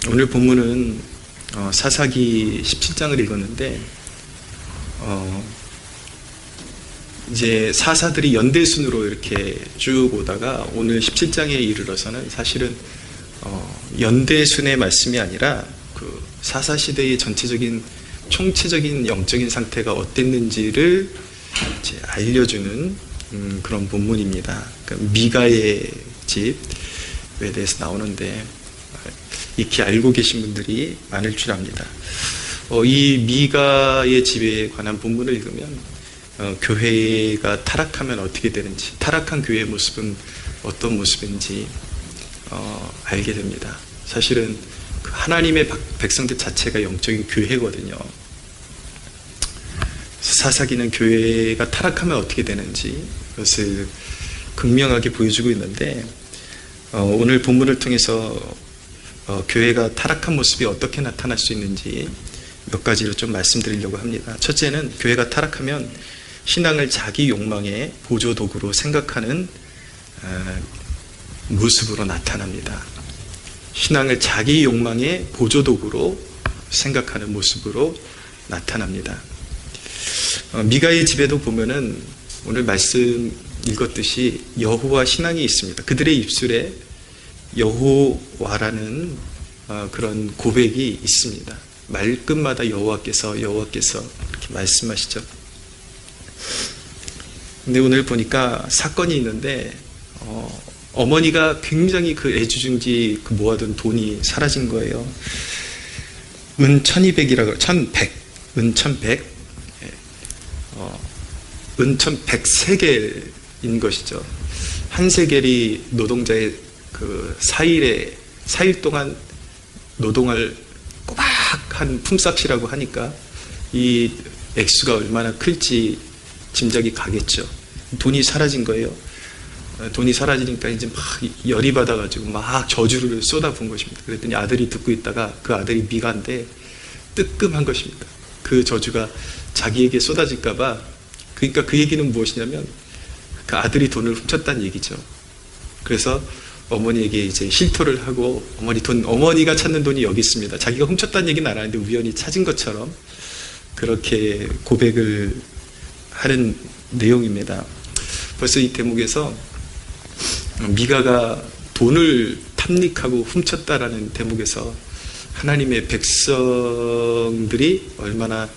오늘 본문은 사사기 17장을 읽었는데 이제 사사들이 연대순으로 이렇게 쭉 오다가 오늘 17장에 이르러서는 사실은 연대순의 말씀이 아니라 그 사사시대의 전체적인 총체적인 영적인 상태가 어땠는지를 이제 알려주는 그런 본문입니다. 그러니까 미가의 집에 대해서 나오는데 익히 알고 계신 분들이 많을 줄 압니다. 이 미가의 집에 관한 본문을 읽으면 교회가 타락하면 어떻게 되는지, 타락한 교회의 모습은 어떤 모습인지 알게 됩니다. 사실은 그 하나님의 백성들 자체가 영적인 교회거든요. 사사기는 교회가 타락하면 어떻게 되는지 그것을 극명하게 보여주고 있는데 오늘 본문을 통해서 교회가 타락한 모습이 어떻게 나타날 수 있는지 몇 가지로 좀 말씀드리려고 합니다. 첫째는 교회가 타락하면 신앙을 자기 욕망의 보조도구로 생각하는 모습으로 나타납니다. 신앙을 자기 욕망의 보조도구로 생각하는 모습으로 나타납니다. 미가의 집에도 보면은 오늘 말씀 읽었듯이 여호와 신앙이 있습니다. 그들의 입술에 여호와라는 그런 고백이 있습니다. 말끝마다 여호와께서 이렇게 말씀하시죠. 근데 오늘 보니까 사건이 있는데 어머니가 굉장히 그 애지중지 그 모아둔 돈이 사라진 거예요. 은 1200이라고 1100 은 1100 은 1100세겔인 것이죠. 한 세겔이 노동자의 그 4일 동안 노동을 꼬박한 품삯이라고 하니까 이 액수가 얼마나 클지 짐작이 가겠죠. 돈이 사라진 거예요. 돈이 사라지니까 이제 막 열이 받아가지고 막 저주를 쏟아부은 것입니다. 그랬더니 아들이 듣고 있다가 그 아들이 미가인데 뜨끔한 것입니다. 그 저주가 자기에게 쏟아질까봐. 그러니까 그 얘기는 무엇이냐면 그 아들이 돈을 훔쳤다는 얘기죠. 그래서 어머니에게 이제 실토를 하고 어머니가 찾는 돈이 여기 있습니다. 자기가 훔쳤다는 얘기는 안 하는데 우연히 찾은 것처럼 그렇게 고백을 하는 내용입니다. 벌써 이 대목에서 미가가 돈을 탐닉하고 훔쳤다라는 대목에서 하나님의 백성들이 얼마나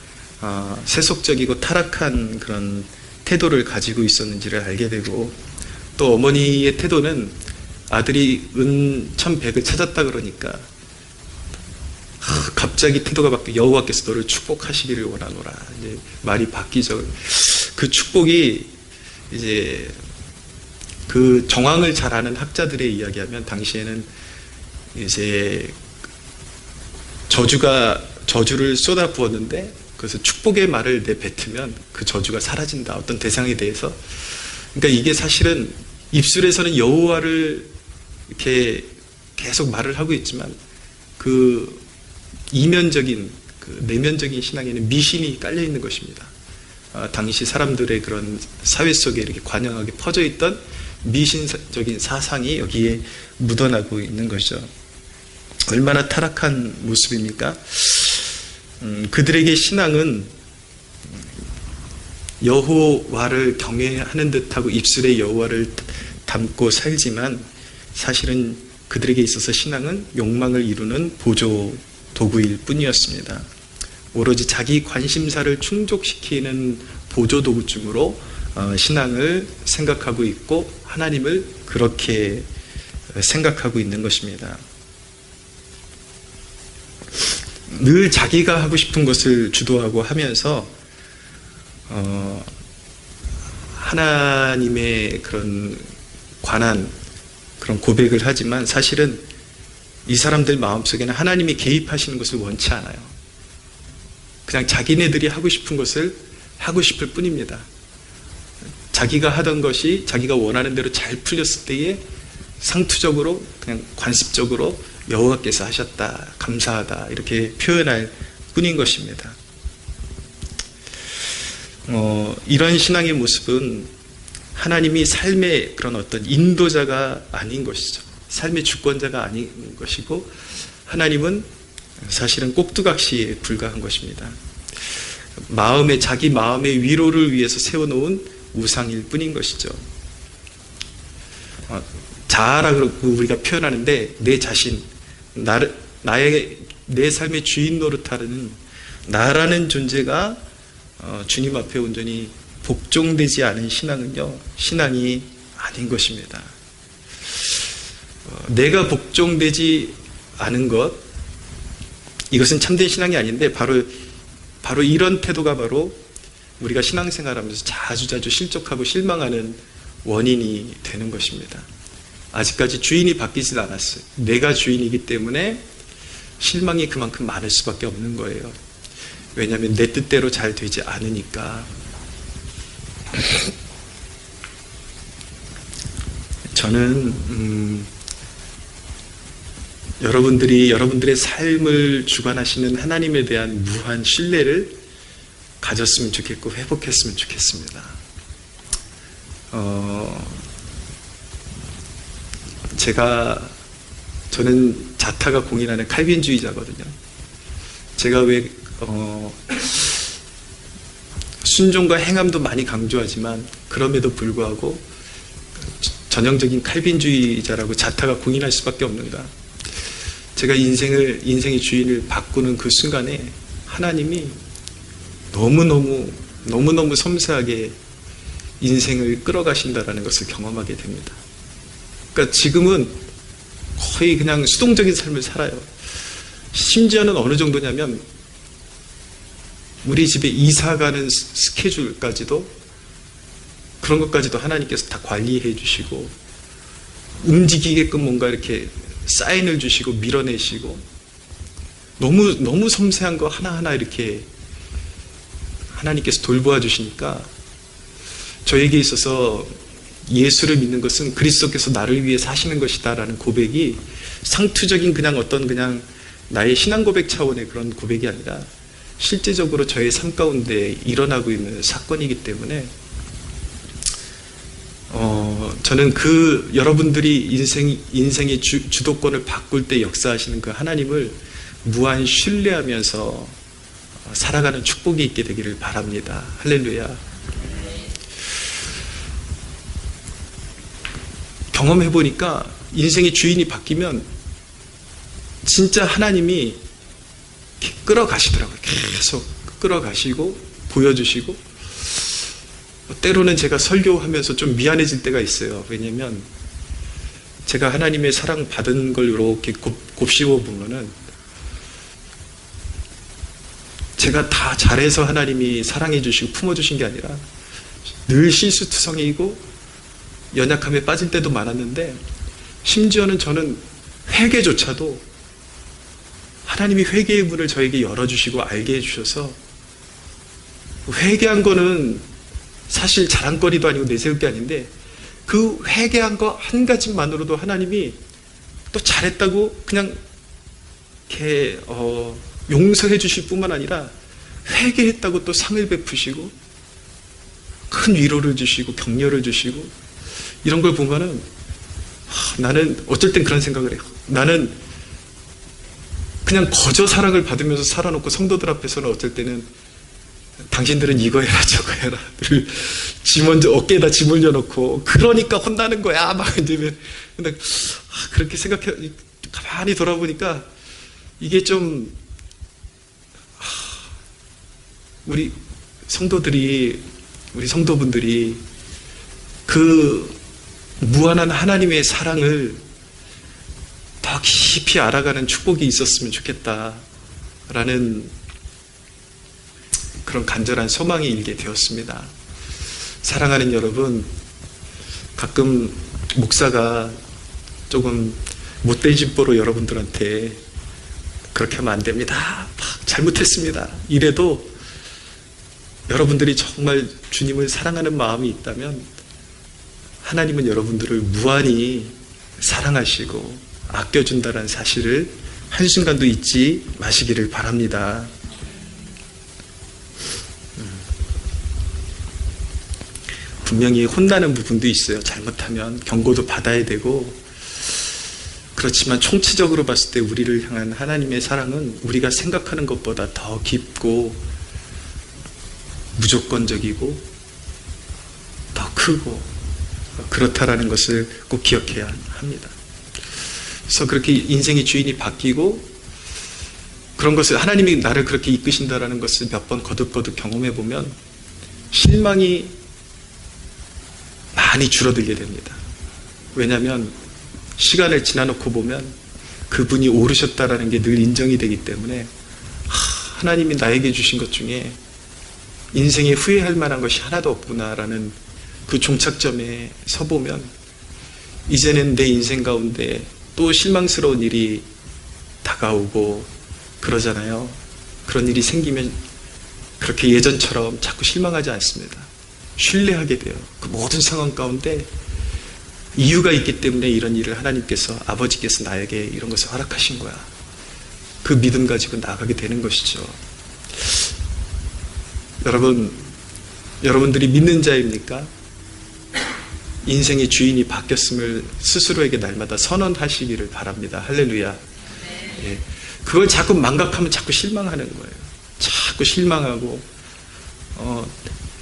세속적이고 타락한 그런 태도를 가지고 있었는지를 알게 되고, 또 어머니의 태도는 아들이 은 1100을 찾았다 그러니까 갑자기 태도가 바뀌어 여호와께서 너를 축복하시기를 원하노라. 이제 말이 바뀌죠. 그 축복이 이제 그 정황을 잘 아는 학자들의 이야기하면 당시에는 이제 저주를 쏟아 부었는데 그래서 축복의 말을 내뱉으면 그 저주가 사라진다. 어떤 대상에 대해서. 그러니까 이게 사실은 입술에서는 여호와를 이렇게 계속 말을 하고 있지만 그 이면적인, 그 내면적인 신앙에는 미신이 깔려 있는 것입니다. 당시 사람들의 그런 사회 속에 이렇게 관영하게 퍼져 있던 미신적인 사상이 여기에 묻어나고 있는 것이죠. 얼마나 타락한 모습입니까? 그들에게 신앙은 여호와를 경외하는 듯하고 입술에 여호와를 담고 살지만 사실은 그들에게 있어서 신앙은 욕망을 이루는 보조 도구일 뿐이었습니다. 오로지 자기 관심사를 충족시키는 보조 도구쯤으로 신앙을 생각하고 있고 하나님을 그렇게 생각하고 있는 것입니다. 늘 자기가 하고 싶은 것을 주도하고 하면서 하나님의 그런 관한 그런 고백을 하지만 사실은 이 사람들 마음속에는 하나님이 개입하시는 것을 원치 않아요. 그냥 자기네들이 하고 싶은 것을 하고 싶을 뿐입니다. 자기가 하던 것이 자기가 원하는 대로 잘 풀렸을 때에 상투적으로 그냥 관습적으로 여호와께서 하셨다, 감사하다 이렇게 표현할 뿐인 것입니다. 이런 신앙의 모습은 하나님이 삶의 그런 어떤 인도자가 아닌 것이죠. 삶의 주권자가 아닌 것이고 하나님은 사실은 꼭두각시에 불과한 것입니다. 자기 마음의 위로를 위해서 세워놓은 우상일 뿐인 것이죠. 자아라고 우리가 표현하는데 내 자신, 내 삶의 주인 노릇하는 나라는 존재가 주님 앞에 온전히 복종되지 않은 신앙은요, 신앙이 아닌 것입니다. 내가 복종되지 않은 것, 이것은 참된 신앙이 아닌데 바로 이런 태도가 바로 우리가 신앙생활하면서 자주자주 실족하고 실망하는 원인이 되는 것입니다. 아직까지 주인이 바뀌지 않았어요. 내가 주인이기 때문에 실망이 그만큼 많을 수밖에 없는 거예요. 왜냐하면 내 뜻대로 잘 되지 않으니까. 저는 여러분들의 삶을 주관하시는 하나님에 대한 무한 신뢰를 가졌으면 좋겠고 회복했으면 좋겠습니다. 저는 자타가 공인하는 칼빈주의자거든요. 제가 왜 순종과 행함도 많이 강조하지만 그럼에도 불구하고 전형적인 칼빈주의자라고 자타가 공인할 수밖에 없는가? 제가 인생의 주인을 바꾸는 그 순간에 하나님이 너무너무 섬세하게 인생을 끌어가신다라는 것을 경험하게 됩니다. 그러니까 지금은 거의 그냥 수동적인 삶을 살아요. 심지어는 어느 정도냐면 우리 집에 이사 가는 스케줄까지도 그런 것까지도 하나님께서 다 관리해 주시고 움직이게끔 뭔가 이렇게 사인을 주시고 밀어내시고 너무 섬세한 거 하나하나 이렇게 하나님께서 돌보아 주시니까 저에게 있어서 예수를 믿는 것은 그리스도께서 나를 위해 사시는 것이다 라는 고백이 상투적인 그냥 나의 신앙 고백 차원의 그런 고백이 아니라 실제적으로 저의 삶 가운데 일어나고 있는 사건이기 때문에 저는 여러분들이 인생의 주도권을 바꿀 때 역사하시는 그 하나님을 무한 신뢰하면서 살아가는 축복이 있게 되기를 바랍니다. 할렐루야. 경험해보니까 인생의 주인이 바뀌면 진짜 하나님이 끌어가시더라고요. 계속 끌어가시고 보여주시고 때로는 제가 설교하면서 좀 미안해질 때가 있어요. 왜냐면 제가 하나님의 사랑 받은 걸 이렇게 곱씹어 보면은 제가 다 잘해서 하나님이 사랑해 주시고 품어 주신 게 아니라 늘 실수투성이고 연약함에 빠질 때도 많았는데 심지어는 저는 회개조차도 하나님이 회개의 문을 저에게 열어주시고 알게 해주셔서 회개한 거는 사실 자랑거리도 아니고 내세울 게 아닌데 그 회개한 거 한 가지만으로도 하나님이 또 잘했다고 그냥 이렇게 용서해 주실 뿐만 아니라 회개했다고 또 상을 베푸시고 큰 위로를 주시고 격려를 주시고 이런 걸 보면은 나는 어쩔 땐 그런 생각을 해요. 나는 그냥 거저 사랑을 받으면서 살아놓고 성도들 앞에서는 어쩔 때는 당신들은 이거 해라 저거 해라 먼저 어깨에다 짐 올려놓고 그러니까 혼나는 거야 막 이러면 근데 그렇게 생각해 가만히 돌아보니까 이게 좀 우리 성도분들이 그 무한한 하나님의 사랑을 더 깊이 알아가는 축복이 있었으면 좋겠다라는 그런 간절한 소망이 일게 되었습니다. 사랑하는 여러분, 가끔 목사가 조금 못된 집보로 여러분들한테 그렇게 하면 안 됩니다. 잘못했습니다. 이래도 여러분들이 정말 주님을 사랑하는 마음이 있다면 하나님은 여러분들을 무한히 사랑하시고 아껴준다는 사실을 한순간도 잊지 마시기를 바랍니다. 분명히 혼나는 부분도 있어요. 잘못하면 경고도 받아야 되고 그렇지만 총체적으로 봤을 때 우리를 향한 하나님의 사랑은 우리가 생각하는 것보다 더 깊고 무조건적이고 더 크고 그렇다라는 것을 꼭 기억해야 합니다. 그래서 그렇게 인생의 주인이 바뀌고 그런 것을 하나님이 나를 그렇게 이끄신다라는 것을 몇 번 거듭거듭 경험해 보면 실망이 많이 줄어들게 됩니다. 왜냐하면 시간을 지나놓고 보면 그분이 오르셨다라는 게 늘 인정이 되기 때문에 하나님이 나에게 주신 것 중에 인생에 후회할 만한 것이 하나도 없구나라는 그 종착점에 서보면 이제는 내 인생 가운데 또 실망스러운 일이 다가오고 그러잖아요. 그런 일이 생기면 그렇게 예전처럼 자꾸 실망하지 않습니다. 신뢰하게 돼요. 그 모든 상황 가운데 이유가 있기 때문에 이런 일을 하나님께서, 아버지께서 나에게 이런 것을 허락하신 거야. 그 믿음 가지고 나아가게 되는 것이죠. 여러분들이 믿는 자입니까? 인생의 주인이 바뀌었음을 스스로에게 날마다 선언하시기를 바랍니다. 할렐루야. 예. 그걸 자꾸 망각하면 자꾸 실망하는 거예요. 자꾸 실망하고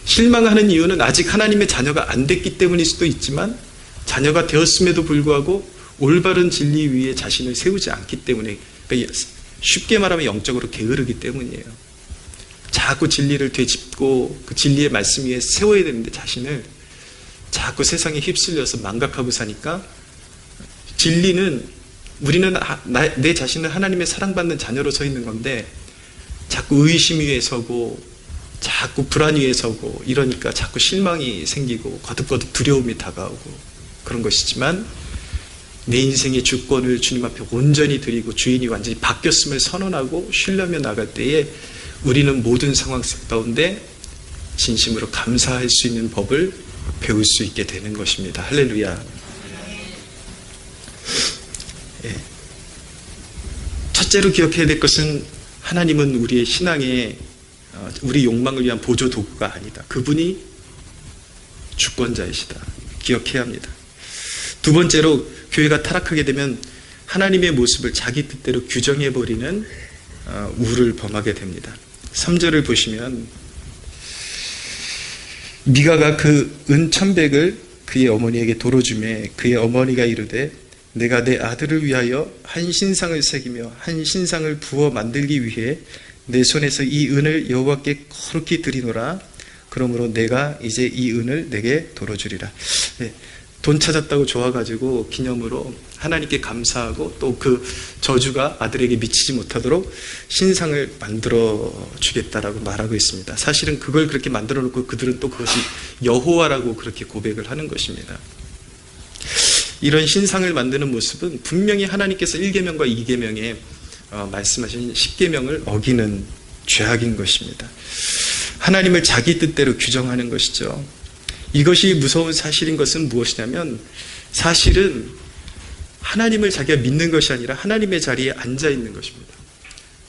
실망하는 이유는 아직 하나님의 자녀가 안 됐기 때문일 수도 있지만 자녀가 되었음에도 불구하고 올바른 진리 위에 자신을 세우지 않기 때문에, 그러니까 쉽게 말하면 영적으로 게으르기 때문이에요. 자꾸 진리를 되짚고 그 진리의 말씀 위에 세워야 되는데 자신을 자꾸 세상에 휩쓸려서 망각하고 사니까 진리는, 우리는 내 자신을 하나님의 사랑받는 자녀로 서 있는 건데 자꾸 의심 위에 서고 자꾸 불안 위에 서고 이러니까 자꾸 실망이 생기고 거듭거듭 두려움이 다가오고 그런 것이지만, 내 인생의 주권을 주님 앞에 온전히 드리고 주인이 완전히 바뀌었음을 선언하고 신뢰하며 나갈 때에 우리는 모든 상황 가운데 진심으로 감사할 수 있는 법을 배울 수 있게 되는 것입니다. 할렐루야. 예. 첫째로 기억해야 될 것은 하나님은 우리의 신앙에 우리 욕망을 위한 보조 도구가 아니다. 그분이 주권자이시다. 기억해야 합니다. 두 번째로, 교회가 타락하게 되면 하나님의 모습을 자기 뜻대로 규정해버리는 우를 범하게 됩니다. 3절을 보시면 미가가 그 은 1,100을 그의 어머니에게 도로주매 그의 어머니가 이르되 내가 내 아들을 위하여 한 신상을 새기며 한 신상을 부어 만들기 위해 내 손에서 이 은을 여호와께 거룩히 드리노라. 그러므로 내가 이제 이 은을 내게 도로주리라. 네, 돈 찾았다고 좋아가지고 기념으로 하나님께 감사하고 또 그 저주가 아들에게 미치지 못하도록 신상을 만들어 주겠다라고 말하고 있습니다. 사실은 그걸 그렇게 만들어 놓고 그들은 또 그것이 여호와라고 그렇게 고백을 하는 것입니다. 이런 신상을 만드는 모습은 분명히 하나님께서 1계명과 2계명에 말씀하신 10계명을 어기는 죄악인 것입니다. 하나님을 자기 뜻대로 규정하는 것이죠. 이것이 무서운 사실인 것은 무엇이냐면, 사실은 하나님을 자기가 믿는 것이 아니라 하나님의 자리에 앉아 있는 것입니다.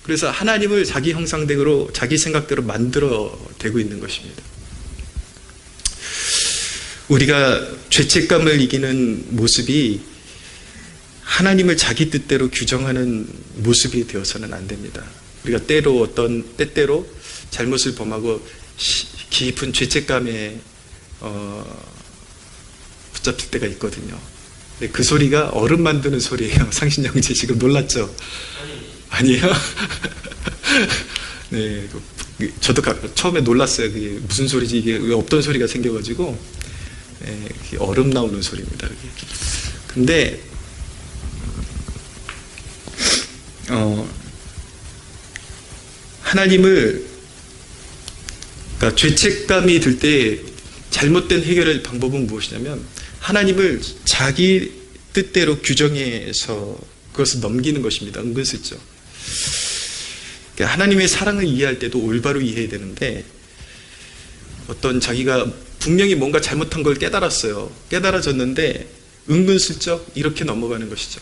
그래서 하나님을 자기 형상대로 자기 생각대로 만들어 대고 있는 것입니다. 우리가 죄책감을 이기는 모습이 하나님을 자기 뜻대로 규정하는 모습이 되어서는 안 됩니다. 우리가 때때로 잘못을 범하고 깊은 죄책감에 붙잡힐 때가 있거든요. 근데 그 소리가 얼음 만드는 소리예요. 상신영지 지금 놀랐죠? 아니에요? 네, 저도 처음에 놀랐어요. 그게 무슨 소리지? 이게 왜 없던 소리가 생겨가지고, 네, 얼음 나오는 소리입니다. 그게. 근데 하나님을, 그러니까 죄책감이 들 때 잘못된 해결의 방법은 무엇이냐면 하나님을 자기 뜻대로 규정해서 그것을 넘기는 것입니다. 은근슬쩍. 그러니까 하나님의 사랑을 이해할 때도 올바로 이해해야 되는데, 어떤 자기가 분명히 뭔가 잘못한 걸 깨달았어요. 깨달아졌는데 은근슬쩍 이렇게 넘어가는 것이죠.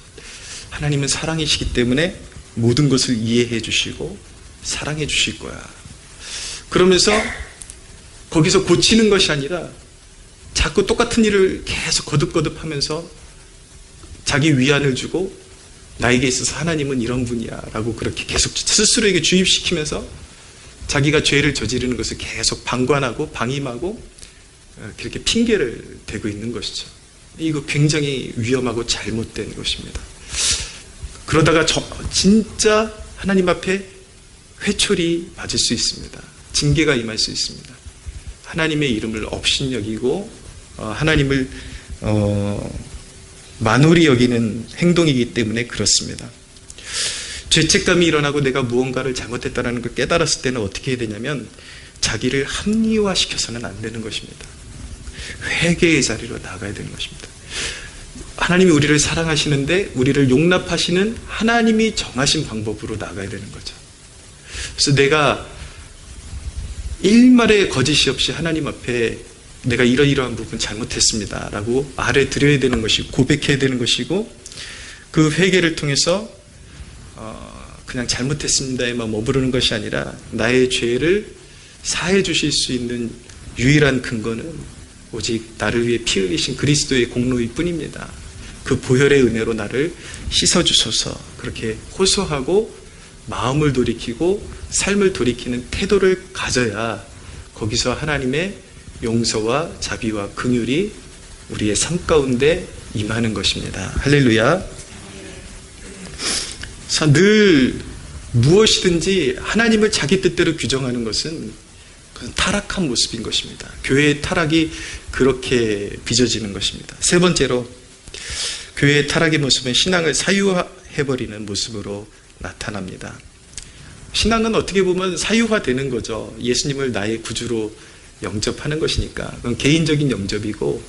하나님은 사랑이시기 때문에 모든 것을 이해해 주시고 사랑해 주실 거야. 그러면서 거기서 고치는 것이 아니라 자꾸 똑같은 일을 계속 거듭거듭 하면서 자기 위안을 주고 나에게 있어서 하나님은 이런 분이야 라고 그렇게 계속 스스로에게 주입시키면서 자기가 죄를 저지르는 것을 계속 방관하고 방임하고 그렇게 핑계를 대고 있는 것이죠. 이거 굉장히 위험하고 잘못된 것입니다. 그러다가 진짜 하나님 앞에 회초리 맞을 수 있습니다. 징계가 임할 수 있습니다. 하나님의 이름을 업신여기고 하나님을 만홀히 여기는 행동이기 때문에 그렇습니다. 죄책감이 일어나고 내가 무언가를 잘못했다는 걸 깨달았을 때는 어떻게 해야 되냐면 자기를 합리화시켜서는 안 되는 것입니다. 회개의 자리로 나가야 되는 것입니다. 하나님이 우리를 사랑하시는데 우리를 용납하시는 하나님이 정하신 방법으로 나가야 되는 거죠. 그래서 내가 일말의 거짓이 없이 하나님 앞에 내가 이러이러한 부분 잘못했습니다 라고 말해 드려야 되는 것이고 고백해야 되는 것이고 그 회개를 통해서 그냥 잘못했습니다에만 머무르는 것이 아니라 나의 죄를 사해 주실 수 있는 유일한 근거는 오직 나를 위해 피 흘리신 그리스도의 공로일 뿐입니다. 그 보혈의 은혜로 나를 씻어주소서 그렇게 호소하고 마음을 돌이키고 삶을 돌이키는 태도를 가져야 거기서 하나님의 용서와 자비와 긍휼이 우리의 삶 가운데 임하는 것입니다. 할렐루야. 늘 무엇이든지 하나님을 자기 뜻대로 규정하는 것은 타락한 모습인 것입니다. 교회의 타락이 그렇게 빚어지는 것입니다. 세 번째로 교회의 타락의 모습은 신앙을 사유화해버리는 모습으로 나타납니다. 신앙은 어떻게 보면 사유화되는 거죠. 예수님을 나의 구주로 영접하는 것이니까 그건 개인적인 영접이고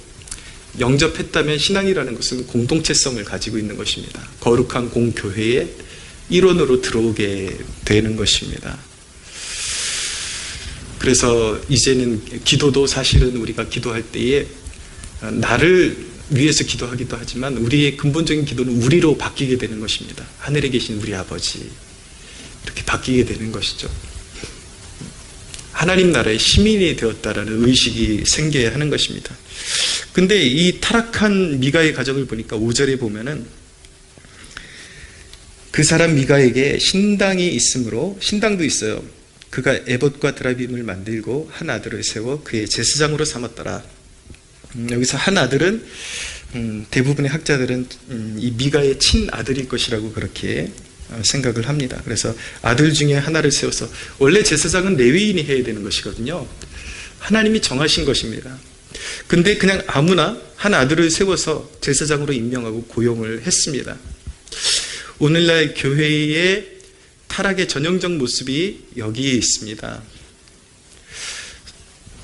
영접했다면 신앙이라는 것은 공동체성을 가지고 있는 것입니다. 거룩한 공교회의 일원으로 들어오게 되는 것입니다. 그래서 이제는 기도도 사실은 우리가 기도할 때에 나를 위해서 기도하기도 하지만 우리의 근본적인 기도는 우리로 바뀌게 되는 것입니다. 하늘에 계신 우리 아버지 이렇게 바뀌게 되는 것이죠. 하나님 나라의 시민이 되었다라는 의식이 생겨야 하는 것입니다. 근데 이 타락한 미가의 가정을 보니까 5절에 보면은 그 사람 미가에게 신당이 있으므로 신당도 있어요. 그가 에봇과 드라빔을 만들고 한 아들을 세워 그의 제사장으로 삼았더라. 여기서 한 아들은 대부분의 학자들은 이 미가의 친아들일 것이라고 그렇게 생각을 합니다. 그래서 아들 중에 하나를 세워서 원래 제사장은 레위인이 해야 되는 것이거든요. 하나님이 정하신 것입니다. 근데 그냥 아무나 한 아들을 세워서 제사장으로 임명하고 고용을 했습니다. 오늘날 교회의 타락의 전형적 모습이 여기에 있습니다.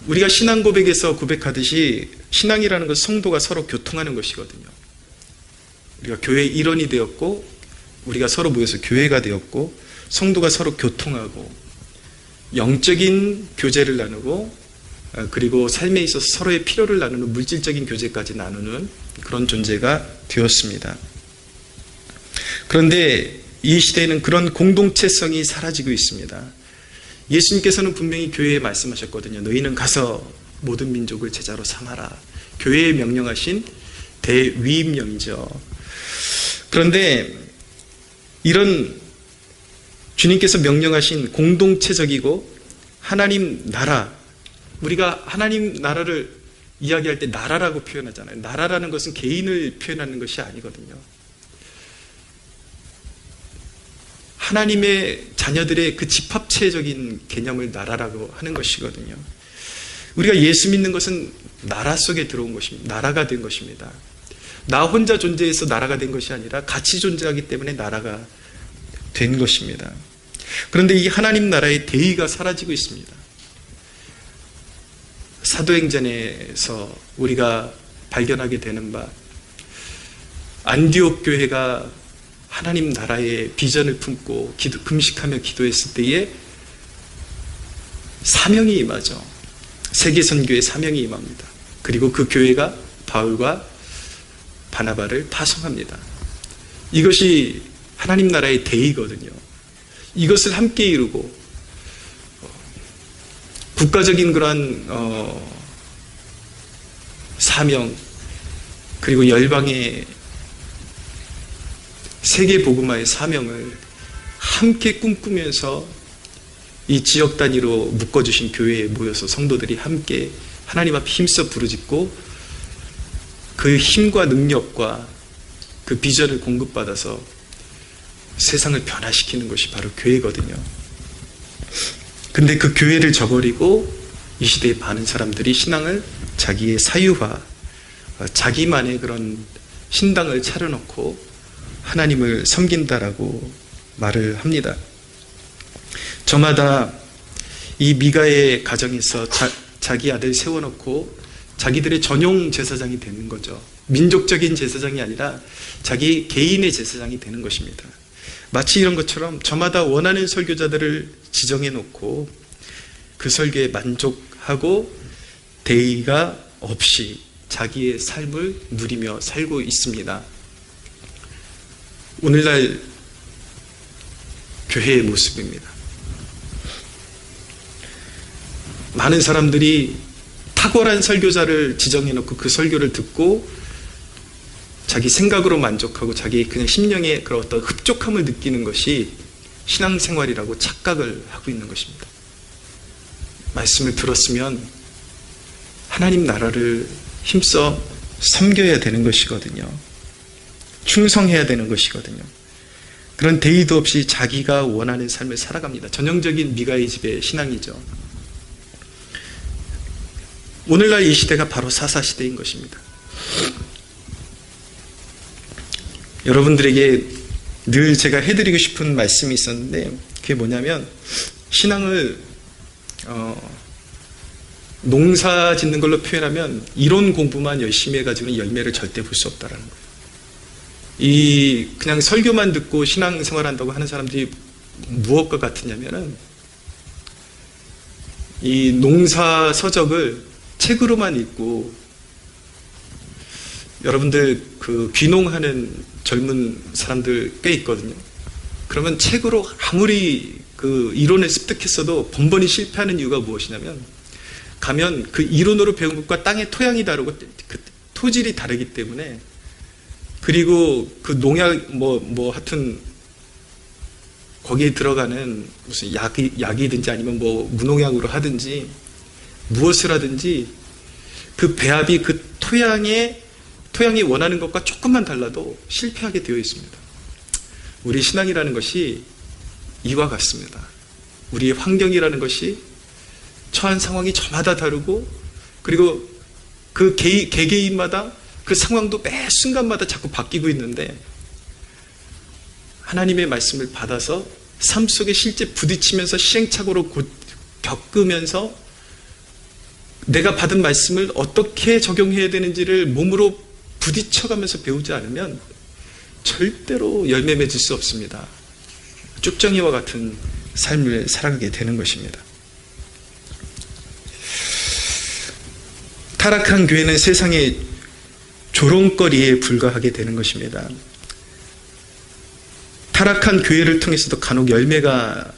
우리가 신앙 고백에서 고백하듯이 신앙이라는 것은 성도가 서로 교통하는 것이거든요. 우리가 교회의 일원이 되었고 우리가 서로 모여서 교회가 되었고 성도가 서로 교통하고 영적인 교제를 나누고 그리고 삶에 있어서 서로의 필요를 나누는 물질적인 교제까지 나누는 그런 존재가 되었습니다. 그런데 이 시대에는 그런 공동체성이 사라지고 있습니다. 예수님께서는 분명히 교회에 말씀하셨거든요. 너희는 가서 모든 민족을 제자로 삼아라. 교회에 명령하신 대위임령이죠. 그런데 이런 주님께서 명령하신 공동체적이고 하나님 나라, 우리가 하나님 나라를 이야기할 때 나라라고 표현하잖아요. 나라라는 것은 개인을 표현하는 것이 아니거든요. 하나님의 자녀들의 그 집합체적인 개념을 나라라고 하는 것이거든요. 우리가 예수 믿는 것은 나라 속에 들어온 것입니다. 나라가 된 것입니다. 나 혼자 존재해서 나라가 된 것이 아니라 같이 존재하기 때문에 나라가 된 것입니다. 그런데 이 하나님 나라의 대의가 사라지고 있습니다. 사도행전에서 우리가 발견하게 되는 바 안디옥 교회가 하나님 나라의 비전을 품고 금식하며 기도했을 때에 사명이 임하죠. 세계선교의 사명이 임합니다. 그리고 그 교회가 바울과 바나바를 파송합니다. 이것이 하나님 나라의 대의거든요. 이것을 함께 이루고 국가적인 그러한 사명 그리고 열방의 세계 복음화의 사명을 함께 꿈꾸면서 이 지역 단위로 묶어주신 교회에 모여서 성도들이 함께 하나님 앞에 힘써 부르짖고 그 힘과 능력과 그 비전을 공급받아서 세상을 변화시키는 것이 바로 교회거든요. 근데 그 교회를 저버리고 이 시대에 많은 사람들이 신앙을 자기의 사유화, 자기만의 그런 신당을 차려놓고 하나님을 섬긴다라고 말을 합니다. 저마다 이 미가의 가정에서 자기 아들 세워놓고 자기들의 전용 제사장이 되는 거죠. 민족적인 제사장이 아니라 자기 개인의 제사장이 되는 것입니다. 마치 이런 것처럼 저마다 원하는 설교자들을 지정해 놓고 그 설교에 만족하고 대의가 없이 자기의 삶을 누리며 살고 있습니다. 오늘날 교회의 모습입니다. 많은 사람들이 탁월한 설교자를 지정해 놓고 그 설교를 듣고 자기 생각으로 만족하고 자기 그냥 심령의 그런 어떤 흡족함을 느끼는 것이 신앙생활이라고 착각을 하고 있는 것입니다. 말씀을 들었으면 하나님 나라를 힘써 섬겨야 되는 것이거든요. 충성해야 되는 것이거든요. 그런 대의도 없이 자기가 원하는 삶을 살아갑니다. 전형적인 미가의 집의 신앙이죠. 오늘날 이 시대가 바로 사사시대인 것입니다. 여러분들에게 늘 제가 해드리고 싶은 말씀이 있었는데 그게 뭐냐면 신앙을 농사 짓는 걸로 표현하면 이론 공부만 열심히 해가지고는 열매를 절대 볼 수 없다라는 거예요. 이 그냥 설교만 듣고 신앙생활 한다고 하는 사람들이 무엇과 같으냐면은 이 농사 서적을 책으로만 읽고 여러분들 그 귀농하는 젊은 사람들 꽤 있거든요. 그러면 책으로 아무리 그 이론을 습득했어도 번번이 실패하는 이유가 무엇이냐면 가면 그 이론으로 배운 것과 땅의 토양이 다르고 그 토질이 다르기 때문에 그리고 그 농약 하여튼 거기에 들어가는 무슨 약이든지 아니면 뭐 무농약으로 하든지 무엇을 하든지 그 배합이 그 토양이 원하는 것과 조금만 달라도 실패하게 되어 있습니다. 우리 신앙이라는 것이 이와 같습니다. 우리의 환경이라는 것이 처한 상황이 저마다 다르고 그리고 그 개개인마다 그 상황도 매 순간마다 자꾸 바뀌고 있는데 하나님의 말씀을 받아서 삶 속에 실제 부딪히면서 시행착오로 겪으면서 내가 받은 말씀을 어떻게 적용해야 되는지를 몸으로 부딪혀가면서 배우지 않으면 절대로 열매 맺을 수 없습니다. 쭉정이와 같은 삶을 살아가게 되는 것입니다. 타락한 교회는 세상의 조롱거리에 불과하게 되는 것입니다. 타락한 교회를 통해서도 간혹 열매가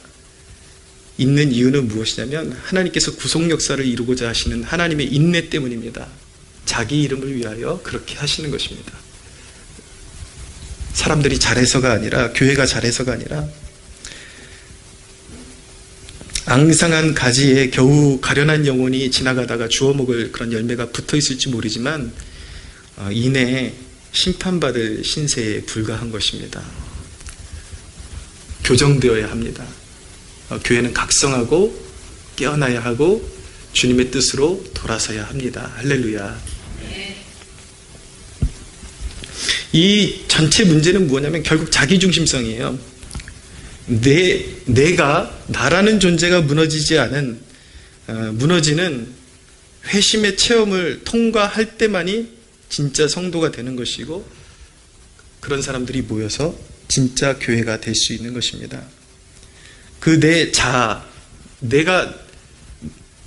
있는 이유는 무엇이냐면 하나님께서 구속 역사를 이루고자 하시는 하나님의 인내 때문입니다. 자기 이름을 위하여 그렇게 하시는 것입니다. 사람들이 잘해서가 아니라 교회가 잘해서가 아니라 앙상한 가지에 겨우 가련한 영혼이 지나가다가 주워먹을 그런 열매가 붙어있을지 모르지만 이내 심판받을 신세에 불과한 것입니다. 교정되어야 합니다. 교회는 각성하고 깨어나야 하고 주님의 뜻으로 돌아서야 합니다. 할렐루야. 이 전체 문제는 뭐냐면 결국 자기중심성이에요. 내가 나라는 존재가 무너지는 회심의 체험을 통과할 때만이 진짜 성도가 되는 것이고 그런 사람들이 모여서 진짜 교회가 될 수 있는 것입니다. 그 내 자아, 내가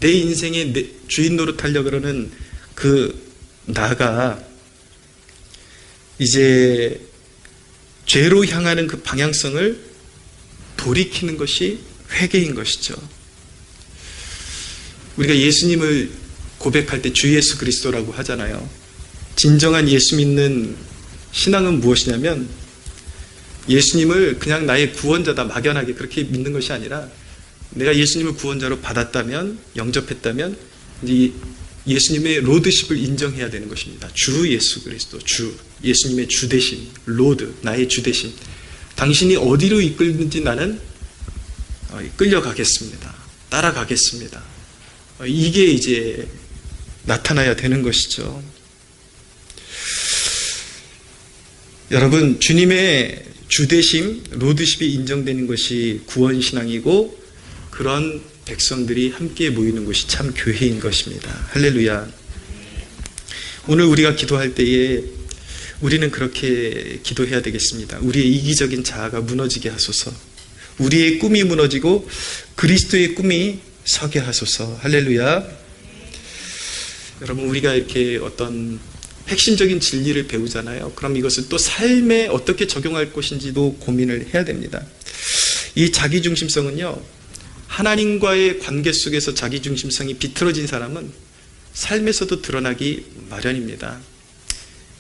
내 인생의 주인 노릇하려고 그러는 그 나가 이제 죄로 향하는 그 방향성을 돌이키는 것이 회개인 것이죠. 우리가 예수님을 고백할 때 주 예수 그리스도라고 하잖아요. 진정한 예수 믿는 신앙은 무엇이냐면 예수님을 그냥 나의 구원자다 막연하게 그렇게 믿는 것이 아니라 내가 예수님을 구원자로 받았다면, 영접했다면 이제 예수님의 로드십을 인정해야 되는 것입니다. 주 예수 그리스도, 주 예수님의 주 대신, 로드, 나의 주 대신 당신이 어디로 이끌든지 나는 끌려가겠습니다. 따라가겠습니다. 이게 이제 나타나야 되는 것이죠. 여러분, 주님의 주대심, 로드십이 인정되는 것이 구원신앙이고 그런 백성들이 함께 모이는 곳이 참 교회인 것입니다. 할렐루야. 오늘 우리가 기도할 때에 우리는 그렇게 기도해야 되겠습니다. 우리의 이기적인 자아가 무너지게 하소서. 우리의 꿈이 무너지고 그리스도의 꿈이 서게 하소서. 할렐루야. 여러분, 우리가 이렇게 어떤 핵심적인 진리를 배우잖아요. 그럼 이것을 또 삶에 어떻게 적용할 것인지도 고민을 해야 됩니다. 이 자기중심성은요, 하나님과의 관계 속에서 자기중심성이 비틀어진 사람은 삶에서도 드러나기 마련입니다.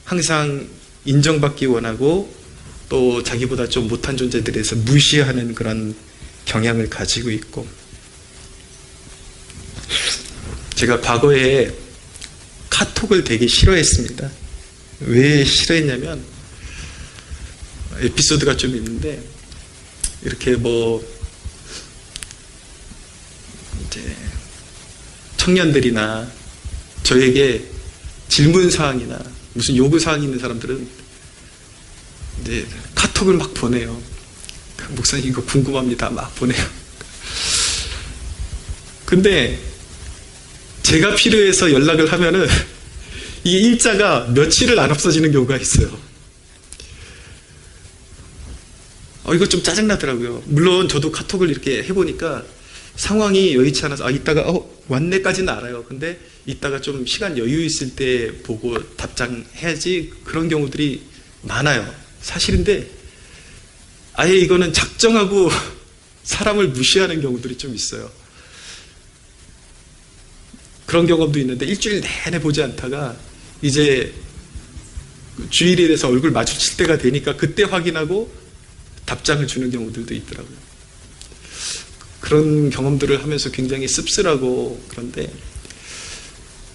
항상 인정받기 원하고 또 자기보다 좀 못한 존재들에 대해서 무시하는 그런 경향을 가지고 있고, 제가 과거에 카톡을 되게 싫어했습니다. 왜 싫어했냐면 에피소드가 좀 있는데, 이렇게 이제 청년들이나 저에게 질문사항이나 무슨 요구사항이 있는 사람들은 이제 카톡을 막 보내요. 목사님 이거 궁금합니다. 막 보내요. 근데 제가 필요해서 연락을 하면은 이 일자가 며칠을 안 없어지는 경우가 있어요. 이거 좀 짜증나더라고요. 물론 저도 카톡을 이렇게 해보니까 상황이 여의치 않아서 이따가 왔네까지는 알아요. 근데 이따가 좀 시간 여유 있을 때 보고 답장해야지, 그런 경우들이 많아요. 사실인데 아예 이거는 작정하고 사람을 무시하는 경우들이 좀 있어요. 그런 경험도 있는데 일주일 내내 보지 않다가 이제 주일에 대해서 얼굴 마주칠 때가 되니까 그때 확인하고 답장을 주는 경우들도 있더라고요. 그런 경험들을 하면서 굉장히 씁쓸하고, 그런데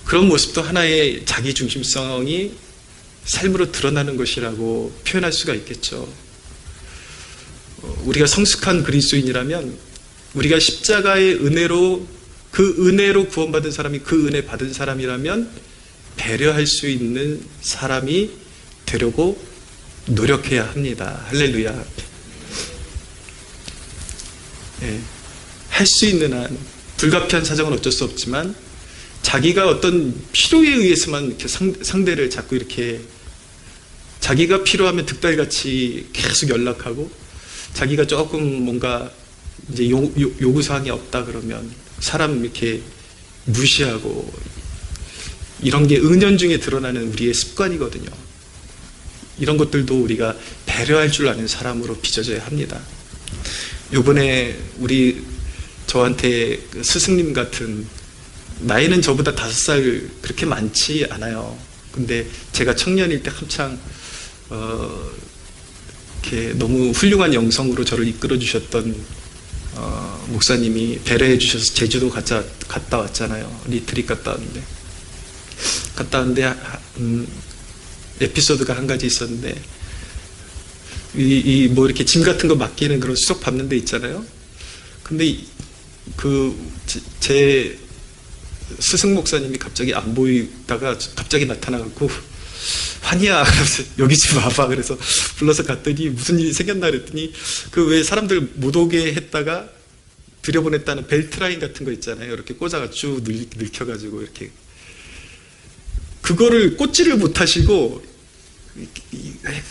그런 모습도 하나의 자기중심성이 삶으로 드러나는 것이라고 표현할 수가 있겠죠. 우리가 성숙한 그리스도인이라면 우리가 십자가의 은혜로, 그 은혜로 구원받은 사람이 그 은혜 받은 사람이라면 배려할 수 있는 사람이 되려고 노력해야 합니다. 할렐루야. 할 수 있는 한, 불가피한 사정은 어쩔 수 없지만 자기가 어떤 필요에 의해서만 이렇게 상대를 자꾸 이렇게, 자기가 필요하면 득달같이 계속 연락하고, 자기가 조금 뭔가 이제 요구사항이 없다 그러면 사람 이렇게 무시하고, 이런 게 은연중에 드러나는 우리의 습관이거든요. 이런 것들도 우리가 배려할 줄 아는 사람으로 빚어져야 합니다. 요번에 저한테 스승님 같은, 나이는 저보다 5살 그렇게 많지 않아요. 근데 제가 청년일 때 한창 이렇게 너무 훌륭한 영성으로 저를 이끌어 주셨던 목사님이 배려해 주셔서 제주도 갔다 왔잖아요. 리트릿 갔다 왔는데 에피소드가 한 가지 있었는데, 뭐 이렇게 짐 같은 거 맡기는 그런 수석 밟는 데 있잖아요. 근데 제 스승 목사님이 갑자기 안 보이다가 갑자기 나타나갖고, 환희야, 여기 좀 와봐. 그래서 불러서 갔더니 무슨 일이 생겼나 그랬더니, 왜 사람들 못 오게 했다가 들여보냈다는 벨트라인 같은 거 있잖아요. 이렇게 꽂아가 쭉 늙혀가지고 이렇게, 그거를 꽂지를 못하시고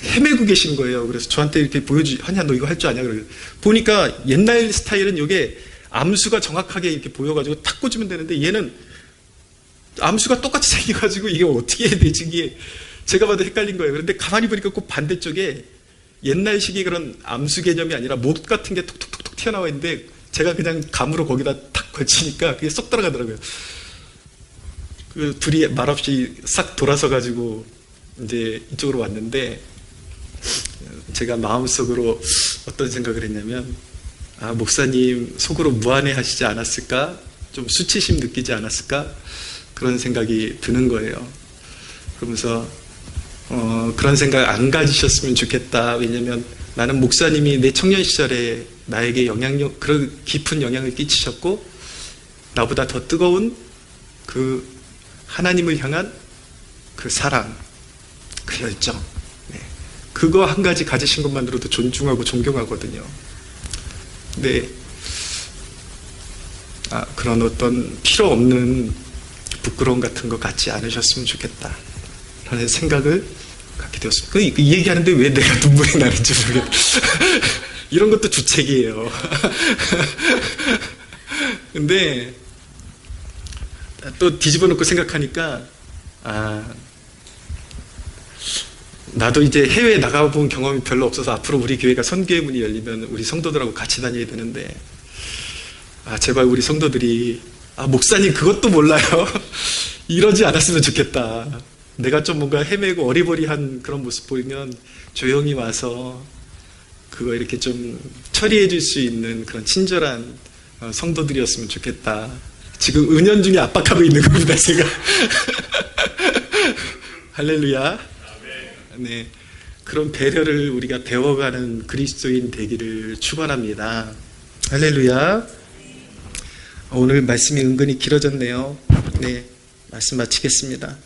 헤매고 계신 거예요. 그래서 저한테 이렇게 환희야 너 이거 할 줄 아냐? 그래요. 보니까 옛날 스타일은 이게 암수가 정확하게 이렇게 보여가지고 탁 꽂으면 되는데, 얘는 암수가 똑같이 생겨가지고 이게 어떻게 해야 되지? 이게 제가 봐도 헷갈린 거예요. 그런데 가만히 보니까 꼭 반대쪽에 옛날식의 그런 암수 개념이 아니라 못 같은 게 톡톡톡톡 튀어나와 있는데, 제가 그냥 감으로 거기다 탁 걸치니까 그게 쏙 들어가더라고요. 둘이 말없이 싹 돌아서 가지고 이제 이쪽으로 왔는데, 제가 마음속으로 어떤 생각을 했냐면, 목사님 속으로 무안해 하시지 않았을까? 좀 수치심 느끼지 않았을까? 그런 생각이 드는 거예요. 그러면서 그런 생각 안 가지셨으면 좋겠다. 왜냐면 나는 목사님이 내 청년 시절에 나에게 그런 깊은 영향을 끼치셨고, 나보다 더 뜨거운 그 하나님을 향한 그 사랑, 그 열정, 그거 한 가지 가지신 것만으로도 존중하고 존경하거든요. 근데 그런 어떤 필요 없는 부끄러움 같은 거 갖지 않으셨으면 좋겠다 라는 생각을 갖게 되었습니다. 이 얘기하는데 왜 내가 눈물이 나는지 모르겠다. 이런 것도 주책이에요. 근데 또 뒤집어 놓고 생각하니까 나도 이제 해외에 나가본 경험이 별로 없어서 앞으로 우리 교회가 선교의 문이 열리면 우리 성도들하고 같이 다녀야 되는데, 제발 우리 성도들이 목사님 그것도 몰라요. 이러지 않았으면 좋겠다. 내가 좀 뭔가 헤매고 어리버리한 그런 모습 보이면 조용히 와서 그거 이렇게 좀 처리해 줄 수 있는 그런 친절한 성도들이었으면 좋겠다. 지금 은연중에 압박하고 있는 겁니다, 제가. 할렐루야. 네, 그런 배려를 우리가 배워가는 그리스도인 되기를 축원합니다. 할렐루야. 오늘 말씀이 은근히 길어졌네요. 네, 말씀 마치겠습니다.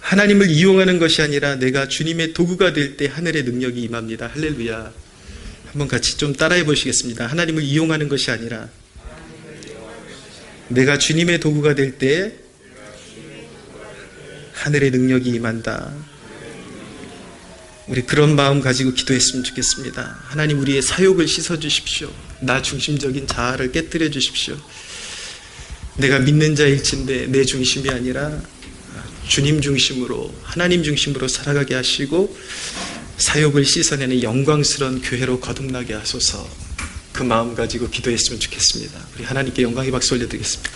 하나님을 이용하는 것이 아니라 내가 주님의 도구가 될 때 하늘의 능력이 임합니다. 할렐루야. 한번 같이 좀 따라해 보시겠습니다. 하나님을 이용하는 것이 아니라 내가 주님의 도구가 될 때 하늘의 능력이 임한다. 우리 그런 마음 가지고 기도했으면 좋겠습니다. 하나님, 우리의 사욕을 씻어주십시오. 나 중심적인 자아를 깨뜨려 주십시오. 내가 믿는 자일진데 내 중심이 아니라 주님 중심으로, 하나님 중심으로 살아가게 하시고 사욕을 씻어내는 영광스러운 교회로 거듭나게 하소서. 그 마음 가지고 기도했으면 좋겠습니다. 우리 하나님께 영광의 박수 올려드리겠습니다.